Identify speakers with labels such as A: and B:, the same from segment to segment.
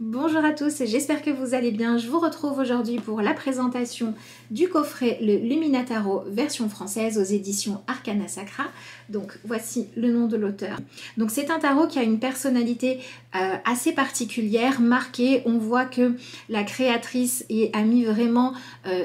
A: Bonjour à tous, j'espère que vous allez bien. Je vous retrouve aujourd'hui pour la présentation du coffret Le Lumina Tarot version française aux éditions Arcana Sacra. Donc voici le nom de l'auteur. Donc c'est un tarot qui a une personnalité assez particulière, marquée. On voit que la créatrice a mis vraiment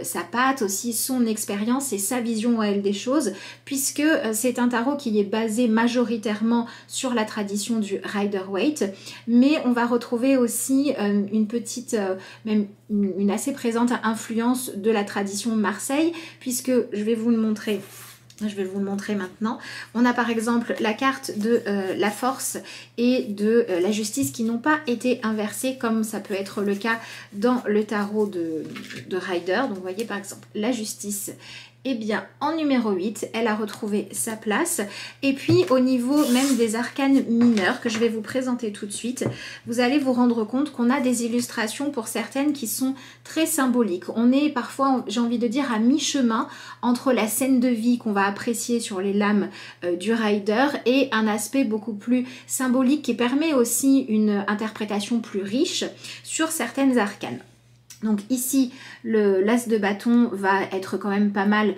A: sa patte, aussi son expérience et sa vision à elle des choses, puisque c'est un tarot qui est basé majoritairement sur la tradition du Rider-Waite, mais on va retrouver aussi une petite, même une assez présente influence de la tradition Marseille, puisque je vais vous le montrer. Je vais vous le montrer maintenant. On a par exemple la carte de la force et de la justice qui n'ont pas été inversées comme ça peut être le cas dans le tarot de Rider. Donc vous voyez par exemple la justice. Eh bien, en numéro 8, elle a retrouvé sa place. Et puis, au niveau même des arcanes mineurs, que je vais vous présenter tout de suite, vous allez vous rendre compte qu'on a des illustrations pour certaines qui sont très symboliques. On est parfois, j'ai envie de dire, à mi-chemin entre la scène de vie qu'on va apprécier sur les lames du Rider et un aspect beaucoup plus symbolique qui permet aussi une interprétation plus riche sur certaines arcanes. Donc ici, l'as de bâton va être quand même pas mal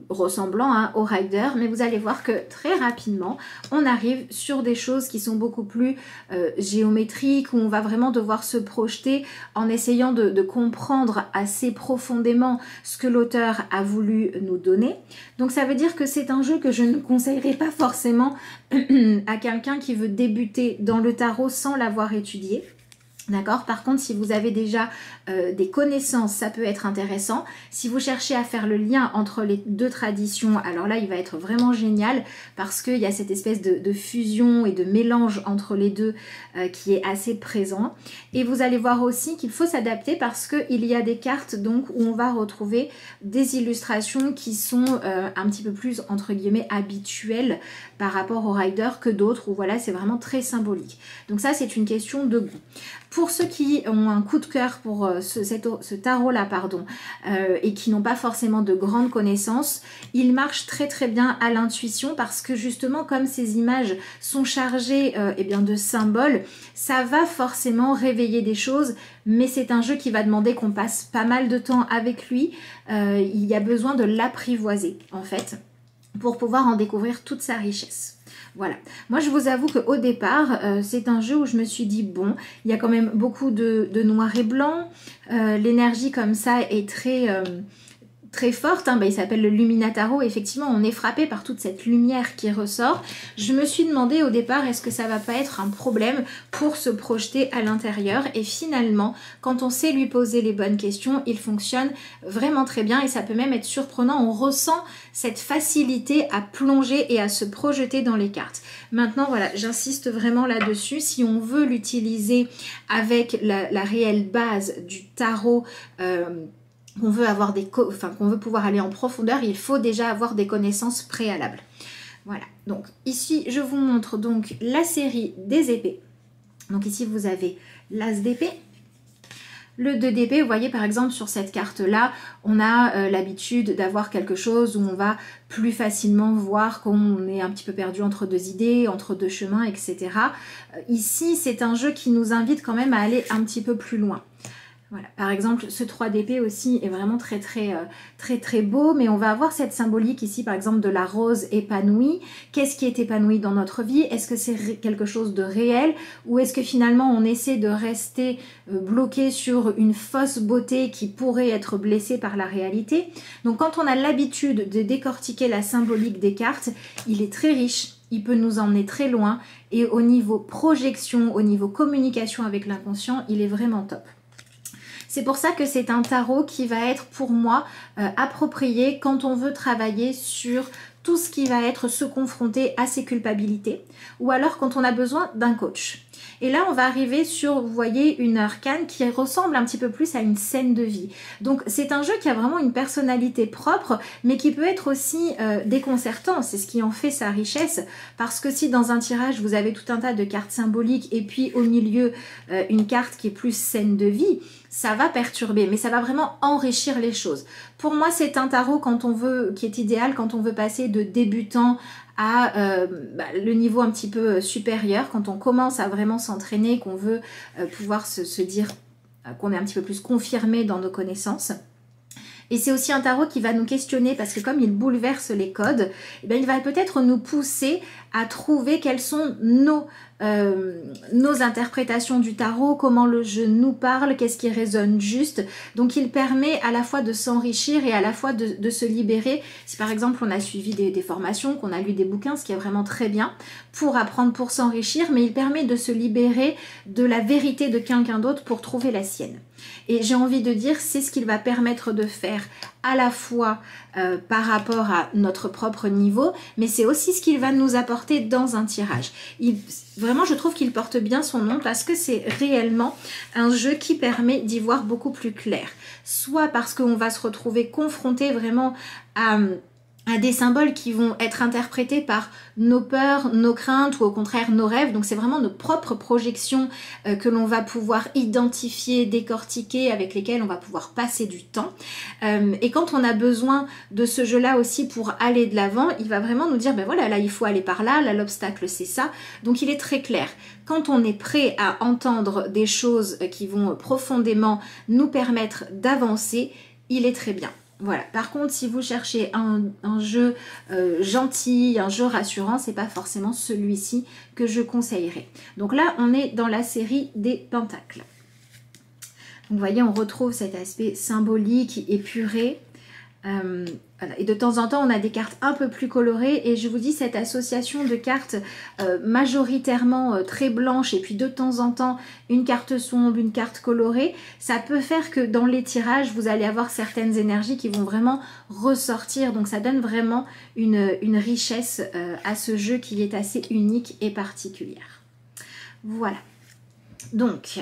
A: ressemblant au Rider, mais vous allez voir que très rapidement, on arrive sur des choses qui sont beaucoup plus géométriques, où on va vraiment devoir se projeter en essayant de comprendre assez profondément ce que l'auteur a voulu nous donner. Donc ça veut dire que c'est un jeu que je ne conseillerais pas forcément à quelqu'un qui veut débuter dans le tarot sans l'avoir étudié. D'accord. Par contre, si vous avez déjà des connaissances, ça peut être intéressant. Si vous cherchez à faire le lien entre les deux traditions, alors là, il va être vraiment génial parce qu'il y a cette espèce de fusion et de mélange entre les deux qui est assez présent. Et vous allez voir aussi qu'il faut s'adapter parce qu'il y a des cartes donc où on va retrouver des illustrations qui sont un petit peu plus, entre guillemets, habituelles par rapport au Rider que d'autres où voilà, c'est vraiment très symbolique. Donc ça, c'est une question de goût. Pour ceux qui ont un coup de cœur pour ce tarot-là, et qui n'ont pas forcément de grandes connaissances, il marche très très bien à l'intuition parce que justement, comme ces images sont chargées de symboles, ça va forcément réveiller des choses, mais c'est un jeu qui va demander qu'on passe pas mal de temps avec lui. Il y a besoin de l'apprivoiser, en fait, pour pouvoir en découvrir toute sa richesse. Voilà, moi je vous avoue qu'au départ, c'est un jeu où je me suis dit, bon, il y a quand même beaucoup de noir et blanc, l'énergie comme ça est très forte, hein. Il s'appelle le Lumina Tarot, effectivement on est frappé par toute cette lumière qui ressort. Je me suis demandé au départ, est-ce que ça va pas être un problème pour se projeter à l'intérieur, et finalement quand on sait lui poser les bonnes questions, il fonctionne vraiment très bien et ça peut même être surprenant. On ressent cette facilité à plonger et à se projeter dans les cartes. Maintenant voilà, j'insiste vraiment là-dessus, si on veut l'utiliser avec la réelle base du tarot, qu'on veut pouvoir aller en profondeur, il faut déjà avoir des connaissances préalables. Voilà, donc ici je vous montre donc la série des épées. Donc ici vous avez l'as d'épée, le 2 d'épée. Vous voyez par exemple sur cette carte là, on a l'habitude d'avoir quelque chose où on va plus facilement voir qu'on est un petit peu perdu entre deux idées, entre deux chemins, etc. Ici c'est un jeu qui nous invite quand même à aller un petit peu plus loin. Voilà. Par exemple, ce 3 d'épée aussi est vraiment très beau, mais on va avoir cette symbolique ici, par exemple, de la rose épanouie. Qu'est-ce qui est épanoui dans notre vie? Est-ce que c'est quelque chose de réel ou est-ce que finalement on essaie de rester bloqué sur une fausse beauté qui pourrait être blessée par la réalité? Donc quand on a l'habitude de décortiquer la symbolique des cartes, il est très riche. Il peut nous emmener très loin et au niveau projection, au niveau communication avec l'inconscient, il est vraiment top. C'est pour ça que c'est un tarot qui va être pour moi approprié quand on veut travailler sur tout ce qui va être se confronter à ses culpabilités, ou alors quand on a besoin d'un coach. Et là, on va arriver sur, vous voyez, une arcane qui ressemble un petit peu plus à une scène de vie. Donc, c'est un jeu qui a vraiment une personnalité propre, mais qui peut être aussi déconcertant. C'est ce qui en fait sa richesse. Parce que si dans un tirage, vous avez tout un tas de cartes symboliques et puis au milieu, une carte qui est plus scène de vie, ça va perturber, mais ça va vraiment enrichir les choses. Pour moi, c'est un tarot qui est idéal quand on veut passer de débutant à le niveau un petit peu supérieur, quand on commence à vraiment s'entraîner, qu'on veut pouvoir se dire qu'on est un petit peu plus confirmé dans nos connaissances. Et c'est aussi un tarot qui va nous questionner parce que comme il bouleverse les codes, eh bien, il va peut-être nous pousser à trouver quelles sont nos interprétations du tarot, comment le jeu nous parle, qu'est-ce qui résonne juste. Donc il permet à la fois de s'enrichir et à la fois de se libérer. Si par exemple on a suivi des formations, qu'on a lu des bouquins, ce qui est vraiment très bien, pour apprendre, pour s'enrichir, mais il permet de se libérer de la vérité de quelqu'un d'autre pour trouver la sienne. Et j'ai envie de dire, c'est ce qu'il va permettre de faire à la fois par rapport à notre propre niveau, mais c'est aussi ce qu'il va nous apporter dans un tirage. Vraiment, je trouve qu'il porte bien son nom parce que c'est réellement un jeu qui permet d'y voir beaucoup plus clair. Soit parce qu'on va se retrouver confronté vraiment à des symboles qui vont être interprétés par nos peurs, nos craintes ou au contraire nos rêves. Donc c'est vraiment nos propres projections que l'on va pouvoir identifier, décortiquer, avec lesquelles on va pouvoir passer du temps. Et quand on a besoin de ce jeu-là aussi pour aller de l'avant, il va vraiment nous dire, ben voilà, là il faut aller par là, l'obstacle c'est ça. Donc il est très clair. Quand on est prêt à entendre des choses qui vont profondément nous permettre d'avancer, il est très bien. Voilà. Par contre, si vous cherchez un jeu gentil, un jeu rassurant, c'est pas forcément celui-ci que je conseillerais. Donc là, on est dans la série des pentacles. Donc, vous voyez, on retrouve cet aspect symbolique, épuré. Voilà. Et de temps en temps, on a des cartes un peu plus colorées. Et je vous dis, cette association de cartes majoritairement très blanches et puis de temps en temps, une carte sombre, une carte colorée, ça peut faire que dans les tirages, vous allez avoir certaines énergies qui vont vraiment ressortir. Donc ça donne vraiment une richesse à ce jeu qui est assez unique et particulière. Voilà. Donc,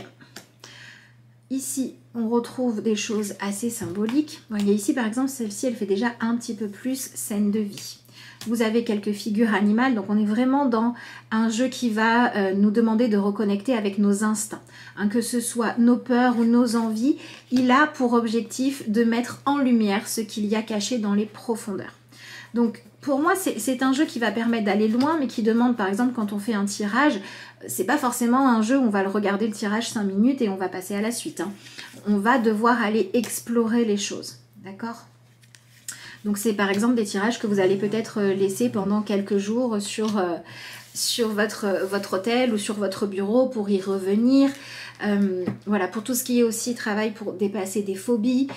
A: ici, on retrouve des choses assez symboliques. Vous voyez ici, par exemple, celle-ci, elle fait déjà un petit peu plus scène de vie. Vous avez quelques figures animales, donc on est vraiment dans un jeu qui va nous demander de reconnecter avec nos instincts. Hein, que ce soit nos peurs ou nos envies, il a pour objectif de mettre en lumière ce qu'il y a caché dans les profondeurs. Donc pour moi, c'est un jeu qui va permettre d'aller loin, mais qui demande, par exemple, quand on fait un tirage, c'est pas forcément un jeu où on va le regarder le tirage 5 minutes et on va passer à la suite. Hein. On va devoir aller explorer les choses, d'accord ? Donc c'est par exemple des tirages que vous allez peut-être laisser pendant quelques jours sur votre hôtel ou sur votre bureau pour y revenir. Voilà, pour tout ce qui est aussi travail pour dépasser des phobies,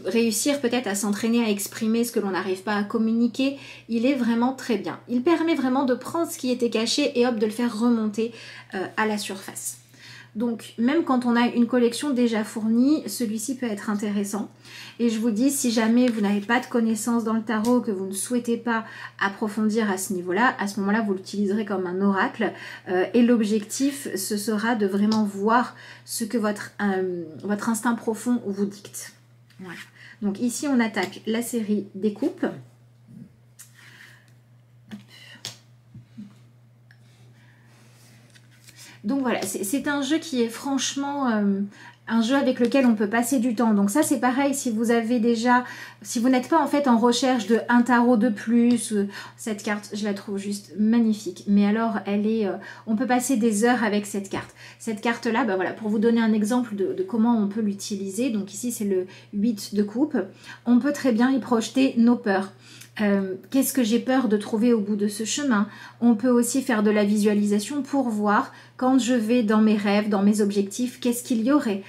A: réussir peut-être à s'entraîner à exprimer ce que l'on n'arrive pas à communiquer, il est vraiment très bien. Il permet vraiment de prendre ce qui était caché et hop, de le faire remonter à la surface. Donc même quand on a une collection déjà fournie, celui-ci peut être intéressant. Et je vous dis, si jamais vous n'avez pas de connaissances dans le tarot, que vous ne souhaitez pas approfondir à ce niveau-là, à ce moment-là, vous l'utiliserez comme un oracle. Et l'objectif, ce sera de vraiment voir ce que votre instinct profond vous dicte. Voilà. Donc ici, on attaque la série des coupes. Donc voilà, c'est un jeu qui est franchement un jeu avec lequel on peut passer du temps. Donc ça c'est pareil, si vous n'êtes pas en fait en recherche de un tarot de plus, cette carte je la trouve juste magnifique. Mais alors on peut passer des heures avec cette carte. Cette carte là, ben voilà, pour vous donner un exemple de comment on peut l'utiliser, donc ici c'est le 8 de coupe, on peut très bien y projeter nos peurs. Qu'est-ce que j'ai peur de trouver au bout de ce chemin? On peut aussi faire de la visualisation pour voir quand je vais dans mes rêves, dans mes objectifs, qu'est-ce qu'il y aurait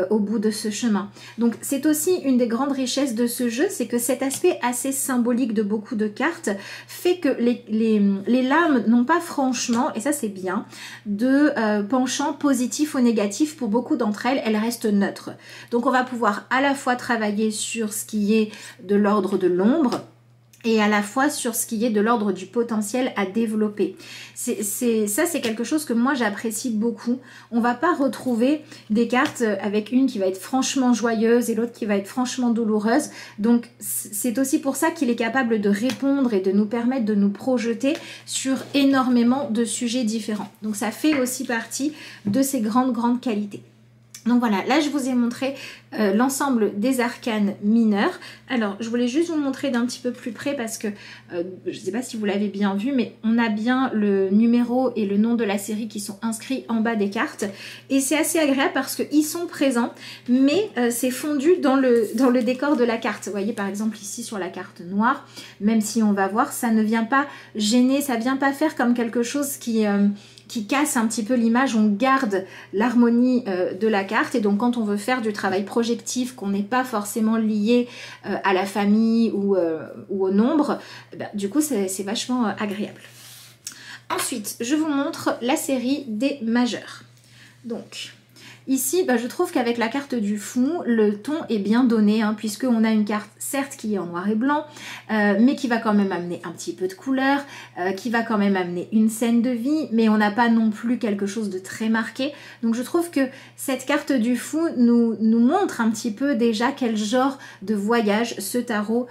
A: au bout de ce chemin. Donc c'est aussi une des grandes richesses de ce jeu, c'est que cet aspect assez symbolique de beaucoup de cartes fait que les lames n'ont pas franchement, et ça c'est bien, de penchant positif ou négatif. Pour beaucoup d'entre elles, elles restent neutres. Donc on va pouvoir à la fois travailler sur ce qui est de l'ordre de l'ombre, et à la fois sur ce qui est de l'ordre du potentiel à développer. Ça, c'est quelque chose que moi j'apprécie beaucoup. On va pas retrouver des cartes avec une qui va être franchement joyeuse et l'autre qui va être franchement douloureuse. Donc c'est aussi pour ça qu'il est capable de répondre et de nous permettre de nous projeter sur énormément de sujets différents. Donc ça fait aussi partie de ses grandes qualités. Donc voilà, là je vous ai montré l'ensemble des arcanes mineurs. Alors je voulais juste vous montrer d'un petit peu plus près parce que je ne sais pas si vous l'avez bien vu, mais on a bien le numéro et le nom de la série qui sont inscrits en bas des cartes. Et c'est assez agréable parce qu'ils sont présents, mais c'est fondu dans le décor de la carte. Vous voyez par exemple ici sur la carte noire, même si on va voir, ça ne vient pas gêner, ça ne vient pas faire comme quelque chose qui casse un petit peu l'image. On garde l'harmonie de la carte, et donc quand on veut faire du travail projectif, qu'on n'est pas forcément lié à la famille ou au nombre, du coup c'est vachement agréable. Ensuite, je vous montre la série des majeurs. Donc ici, je trouve qu'avec la carte du fond, le ton est bien donné, hein, puisqu'on a une carte, certes, qui est en noir et blanc, mais qui va quand même amener un petit peu de couleur, qui va quand même amener une scène de vie, mais on n'a pas non plus quelque chose de très marqué. Donc je trouve que cette carte du fond nous montre un petit peu déjà quel genre de voyage ce tarot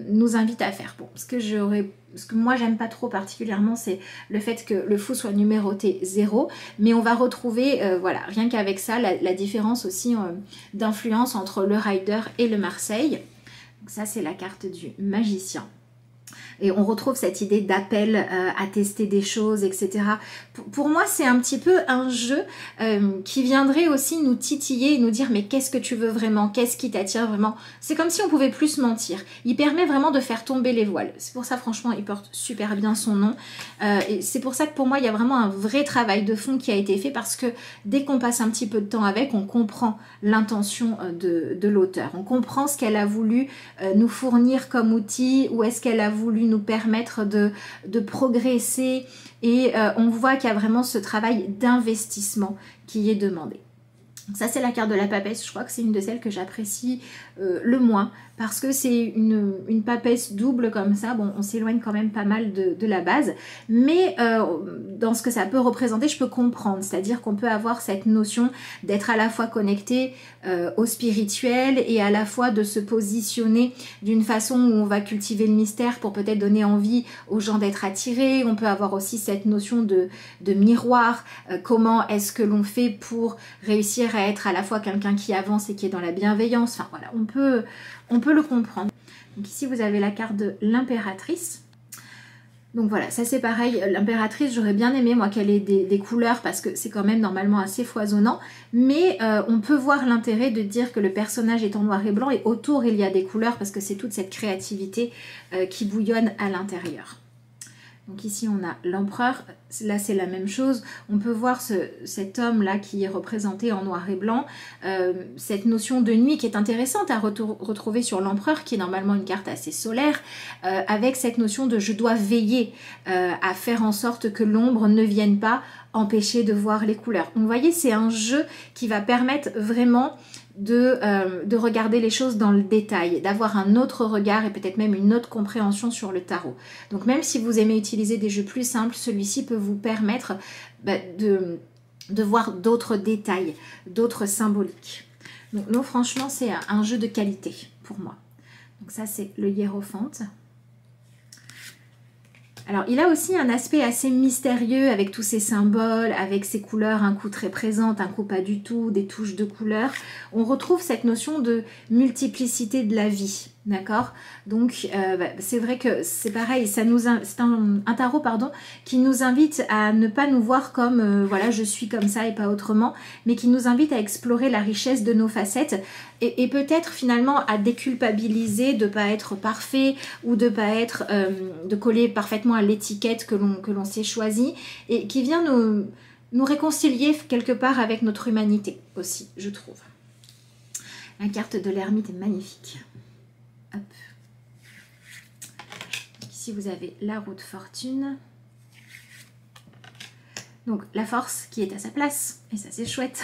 A: nous invite à faire. Bon, ce que moi j'aime pas trop particulièrement, c'est le fait que le fou soit numéroté 0, mais on va retrouver, voilà, rien qu'avec ça, la différence aussi d'influence entre le Rider et le Marseille. Donc ça c'est la carte du magicien. Et on retrouve cette idée d'appel à tester des choses, etc. Pour moi, c'est un petit peu un jeu qui viendrait aussi nous titiller et nous dire mais qu'est-ce que tu veux vraiment? Qu'est-ce qui t'attire vraiment? C'est comme si on pouvait plus mentir. Il permet vraiment de faire tomber les voiles. C'est pour ça, franchement, il porte super bien son nom. Et c'est pour ça que pour moi, il y a vraiment un vrai travail de fond qui a été fait, parce que dès qu'on passe un petit peu de temps avec, on comprend l'intention de l'auteur. On comprend ce qu'elle a voulu nous fournir comme outil, ou est-ce qu'elle a voulu nous permettre de progresser, et on voit qu'il y a vraiment ce travail d'investissement qui est demandé. Donc ça c'est la carte de la papesse. Je crois que c'est une de celles que j'apprécie le moins, parce que c'est une papesse double comme ça. Bon, on s'éloigne quand même pas mal de la base, mais dans ce que ça peut représenter, je peux comprendre. C'est-à-dire qu'on peut avoir cette notion d'être à la fois connecté au spirituel, et à la fois de se positionner d'une façon où on va cultiver le mystère pour peut-être donner envie aux gens d'être attirés. On peut avoir aussi cette notion de miroir. Comment est-ce que l'on fait pour réussir à être à la fois quelqu'un qui avance et qui est dans la bienveillance? Enfin voilà, on peut le comprendre. Donc ici vous avez la carte de l'impératrice. Donc voilà, ça c'est pareil, l'impératrice, j'aurais bien aimé moi qu'elle ait des couleurs, parce que c'est quand même normalement assez foisonnant, mais on peut voir l'intérêt de dire que le personnage est en noir et blanc et autour il y a des couleurs, parce que c'est toute cette créativité qui bouillonne à l'intérieur. Donc ici on a l'empereur, là c'est la même chose, on peut voir cet homme là qui est représenté en noir et blanc, cette notion de nuit qui est intéressante à retrouver sur l'empereur, qui est normalement une carte assez solaire, avec cette notion de je dois veiller à faire en sorte que l'ombre ne vienne pas empêcher de voir les couleurs. Donc vous voyez, c'est un jeu qui va permettre vraiment de regarder les choses dans le détail, d'avoir un autre regard et peut-être même une autre compréhension sur le tarot. Donc même si vous aimez utiliser des jeux plus simples, celui-ci peut vous permettre de voir d'autres détails, d'autres symboliques. Donc non, franchement, c'est un jeu de qualité pour moi. Donc ça, c'est le hiérophante. Alors, il a aussi un aspect assez mystérieux avec tous ces symboles, avec ces couleurs, un coup très présentes, un coup pas du tout, des touches de couleurs. On retrouve cette notion de multiplicité de la vie, d'accord? Donc, c'est vrai que c'est pareil, c'est un tarot qui nous invite à ne pas nous voir comme, voilà, je suis comme ça et pas autrement, mais qui nous invite à explorer la richesse de nos facettes, et peut-être finalement à déculpabiliser de ne pas être parfait, ou de pas être, de coller parfaitement à l'étiquette que l'on s'est choisie, et qui vient nous réconcilier quelque part avec notre humanité aussi, je trouve. La carte de l'ermite est magnifique. Hop. Ici vous avez la roue de fortune. Donc la force qui est à sa place, et ça c'est chouette.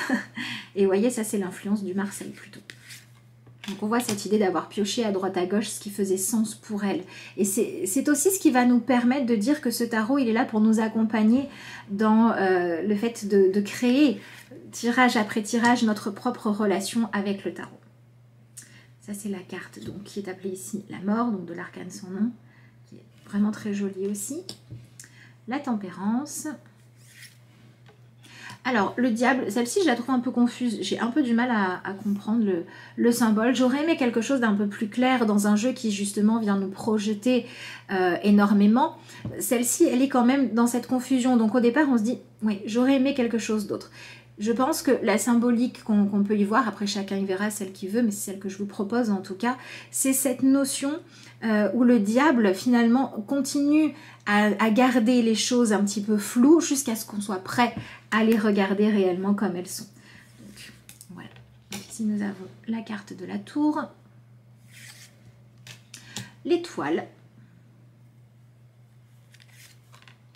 A: Et vous voyez, ça c'est l'influence du Marseille plutôt. Donc on voit cette idée d'avoir pioché à droite à gauche ce qui faisait sens pour elle. Et c'est aussi ce qui va nous permettre de dire que ce tarot, il est là pour nous accompagner dans le fait de créer, tirage après tirage, notre propre relation avec le tarot. Ça c'est la carte donc, qui est appelée ici la mort, donc de l'arcane sans nom, qui est vraiment très jolie aussi. La tempérance. Alors, le diable, celle-ci, je la trouve un peu confuse. J'ai un peu du mal à comprendre le symbole. J'aurais aimé quelque chose d'un peu plus clair dans un jeu qui, justement, vient nous projeter énormément. Celle-ci, elle est quand même dans cette confusion. Donc, au départ, on se dit, oui, j'aurais aimé quelque chose d'autre. Je pense que la symbolique qu'on peut y voir, après chacun y verra celle qu'il veut, mais c'est celle que je vous propose en tout cas, c'est cette notion où le diable finalement continue à garder les choses un petit peu floues jusqu'à ce qu'on soit prêt à les regarder réellement comme elles sont. Donc voilà, donc, ici nous avons la carte de la tour, l'étoile.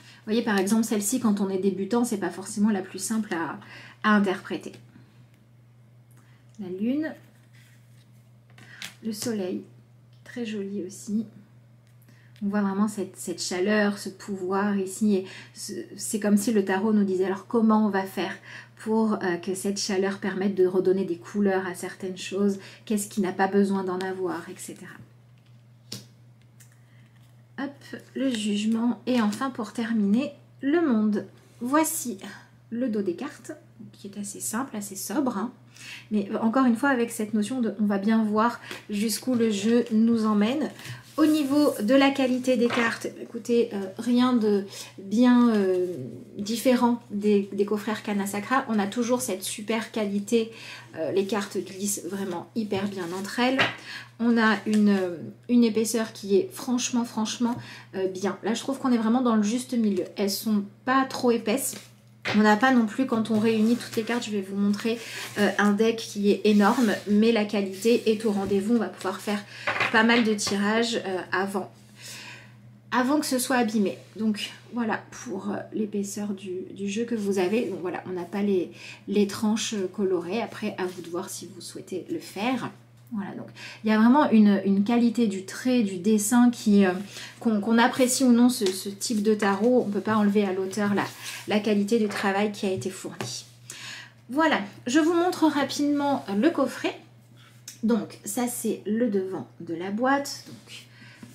A: Vous voyez par exemple celle-ci, quand on est débutant, c'est pas forcément la plus simple à interpréter. La lune, le soleil, très joli aussi. On voit vraiment cette chaleur, ce pouvoir ici. C'est comme si le tarot nous disait alors comment on va faire pour que cette chaleur permette de redonner des couleurs à certaines choses, qu'est-ce qui n'a pas besoin d'en avoir, etc. Hop, le jugement. Et enfin, pour terminer, le monde. Voici le dos des cartes, qui est assez simple, assez sobre. Hein. Mais encore une fois, avec cette notion de on va bien voir jusqu'où le jeu nous emmène. Au niveau de la qualité des cartes, écoutez, rien de bien différent des coffrets Arcana Sacra. On a toujours cette super qualité. Les cartes glissent vraiment hyper bien entre elles. On a une épaisseur qui est franchement bien. Là, je trouve qu'on est vraiment dans le juste milieu. Elles sont pas trop épaisses. On n'a pas non plus, quand on réunit toutes les cartes, je vais vous montrer un deck qui est énorme, mais la qualité est au rendez-vous. On va pouvoir faire pas mal de tirages avant que ce soit abîmé. Donc voilà pour l'épaisseur du jeu que vous avez. Donc voilà, on n'a pas les tranches colorées. Après, à vous de voir si vous souhaitez le faire. Voilà, donc il y a vraiment une qualité du trait, du dessin qu'on apprécie ou non ce type de tarot. On ne peut pas enlever à l'auteur la qualité du travail qui a été fourni. Voilà, je vous montre rapidement le coffret. Donc ça c'est le devant de la boîte. Donc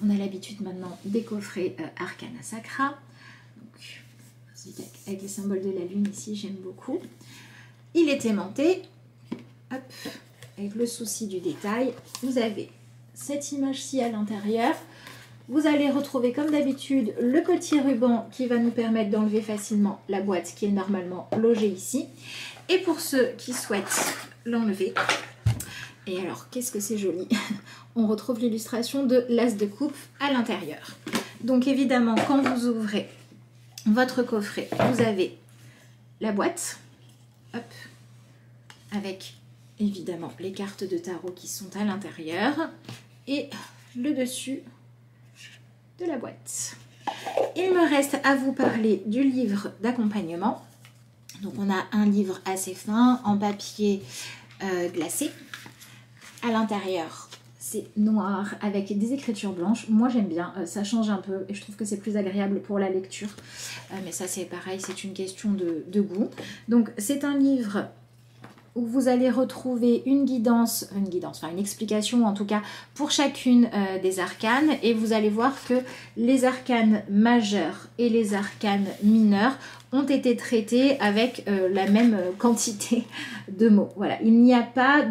A: on a l'habitude maintenant des coffrets Arcana Sacra. Donc, avec les symboles de la lune ici, j'aime beaucoup. Il est aimanté. Hop. Avec le souci du détail, vous avez cette image-ci à l'intérieur. Vous allez retrouver comme d'habitude le petit ruban qui va nous permettre d'enlever facilement la boîte qui est normalement logée ici. Et pour ceux qui souhaitent l'enlever, et alors qu'est-ce que c'est joli, on retrouve l'illustration de l'as de coupe à l'intérieur. Donc évidemment, quand vous ouvrez votre coffret, vous avez la boîte, hop, avec évidemment les cartes de tarot qui sont à l'intérieur et le dessus de la boîte. Il me reste à vous parler du livre d'accompagnement. Donc on a un livre assez fin en papier glacé. À l'intérieur, c'est noir avec des écritures blanches. Moi j'aime bien, ça change un peu et je trouve que c'est plus agréable pour la lecture. Mais ça c'est pareil, c'est une question de goût. Donc c'est un livre où vous allez retrouver une explication en tout cas pour chacune des arcanes, et vous allez voir que les arcanes majeures et les arcanes mineures ont été traités avec la même quantité de mots. Voilà, il n'y a pas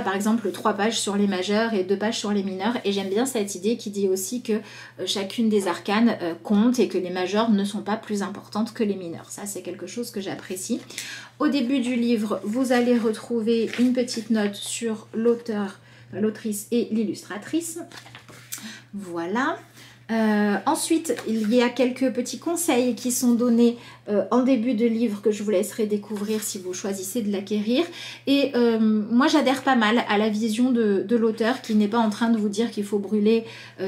A: par exemple 3 pages sur les majeurs et 2 pages sur les mineurs, et j'aime bien cette idée qui dit aussi que chacune des arcanes compte et que les majeurs ne sont pas plus importantes que les mineurs. Ça c'est quelque chose que j'apprécie. Au début du livre, vous allez retrouver une petite note sur l'auteur, l'autrice et l'illustratrice. Voilà. Ensuite, il y a quelques petits conseils qui sont donnés en début de livre que je vous laisserai découvrir si vous choisissez de l'acquérir. Et moi, j'adhère pas mal à la vision de l'auteur qui n'est pas en train de vous dire qu'il faut brûler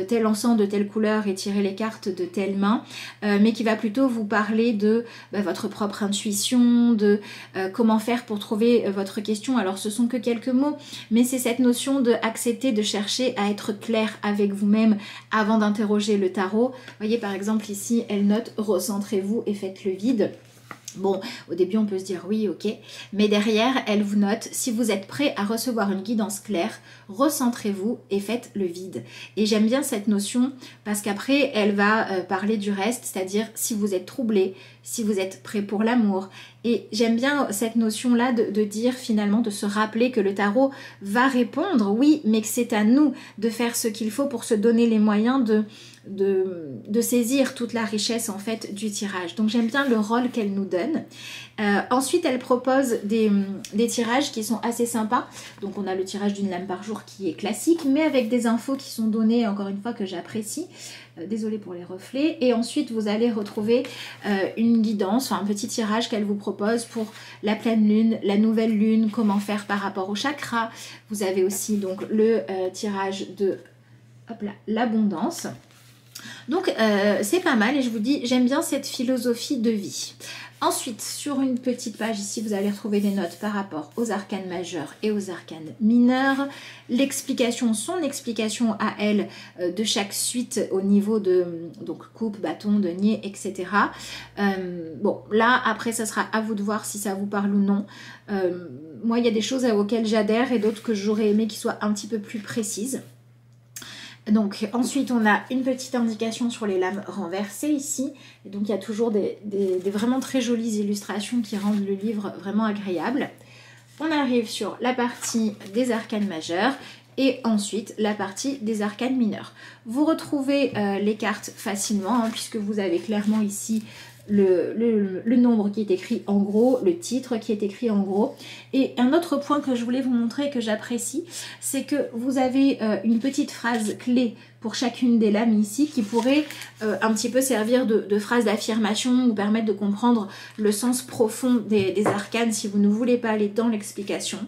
A: tel encens de telle couleur et tirer les cartes de telle main, mais qui va plutôt vous parler de votre propre intuition, de comment faire pour trouver votre question. Alors, ce sont que quelques mots, mais c'est cette notion de accepter, de chercher à être clair avec vous-même avant d'interroger le tarot. Vous voyez par exemple ici, elle note recentrez-vous et faites le vide. Bon, au début on peut se dire oui, ok, mais derrière elle vous note si vous êtes prêt à recevoir une guidance claire, recentrez-vous et faites le vide. Et j'aime bien cette notion parce qu'après elle va parler du reste, c'est-à-dire si vous êtes troublé, si vous êtes prêt pour l'amour. Et j'aime bien cette notion-là de dire finalement, de se rappeler que le tarot va répondre, oui, mais que c'est à nous de faire ce qu'il faut pour se donner les moyens de saisir toute la richesse en fait du tirage. Donc j'aime bien le rôle qu'elle nous donne. Ensuite elle propose des tirages qui sont assez sympas. Donc on a le tirage d'une lame par jour qui est classique, mais avec des infos qui sont données encore une fois que j'apprécie. Désolée pour les reflets. Et ensuite vous allez retrouver une guidance, enfin un petit tirage qu'elle vous propose pour la pleine lune, la nouvelle lune, comment faire par rapport au chakra. Vous avez aussi donc le tirage de l'abondance. Donc c'est pas mal et je vous dis, j'aime bien cette philosophie de vie. Ensuite, sur une petite page ici, vous allez retrouver des notes par rapport aux arcanes majeurs et aux arcanes mineurs. L'explication, son explication à elle de chaque suite au niveau de donc coupe, bâton, denier, etc. Bon, là, après, ça sera à vous de voir si ça vous parle ou non. Moi, il y a des choses auxquelles j'adhère et d'autres que j'aurais aimé qu'ils soient un petit peu plus précises. Donc ensuite on a une petite indication sur les lames renversées ici, et donc il y a toujours des vraiment très jolies illustrations qui rendent le livre vraiment agréable. On arrive sur la partie des arcanes majeurs et ensuite la partie des arcanes mineurs. Vous retrouvez les cartes facilement puisque vous avez clairement ici le nombre qui est écrit en gros, le titre qui est écrit en gros. Et un autre point que je voulais vous montrer et que j'apprécie, c'est que vous avez une petite phrase clé pour chacune des lames ici qui pourrait un petit peu servir de phrase d'affirmation ou permettre de comprendre le sens profond des arcanes si vous ne voulez pas aller dans l'explication.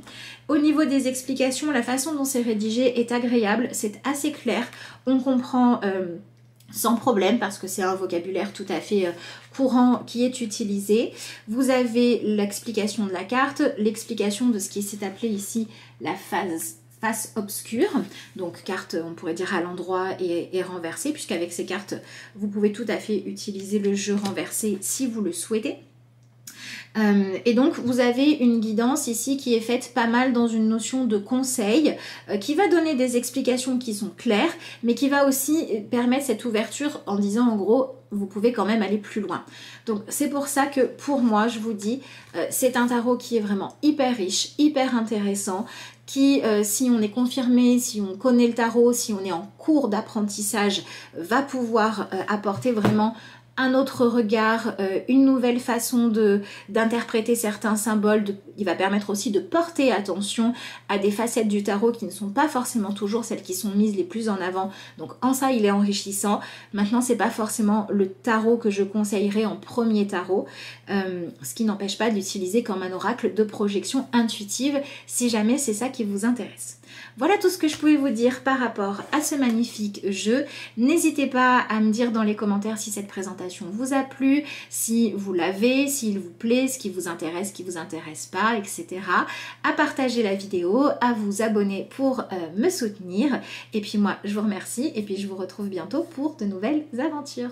A: Au niveau des explications, la façon dont c'est rédigé est agréable, c'est assez clair, on comprend sans problème parce que c'est un vocabulaire tout à fait courant qui est utilisé. Vous avez l'explication de la carte, l'explication de ce qui s'est appelé ici la face obscure, donc carte on pourrait dire à l'endroit et renversée, puisqu'avec ces cartes vous pouvez tout à fait utiliser le jeu renversé si vous le souhaitez. Et donc vous avez une guidance ici qui est faite pas mal dans une notion de conseil qui va donner des explications qui sont claires mais qui va aussi permettre cette ouverture en disant en gros vous pouvez quand même aller plus loin. Donc c'est pour ça que pour moi je vous dis c'est un tarot qui est vraiment hyper riche, hyper intéressant, qui si on est confirmé, si on connaît le tarot, si on est en cours d'apprentissage va pouvoir apporter vraiment un autre regard, une nouvelle façon d'interpréter certains symboles. Il va permettre aussi de porter attention à des facettes du tarot qui ne sont pas forcément toujours celles qui sont mises les plus en avant. Donc en ça, il est enrichissant. Maintenant, c'est pas forcément le tarot que je conseillerais en premier tarot, ce qui n'empêche pas de l'utiliser comme un oracle de projection intuitive si jamais c'est ça qui vous intéresse. Voilà tout ce que je pouvais vous dire par rapport à ce magnifique jeu. N'hésitez pas à me dire dans les commentaires si cette présentation vous a plu, si vous l'avez, s'il vous plaît, ce qui vous intéresse pas, etc. À partager la vidéo, à vous abonner pour me soutenir. Et puis moi, je vous remercie et puis je vous retrouve bientôt pour de nouvelles aventures.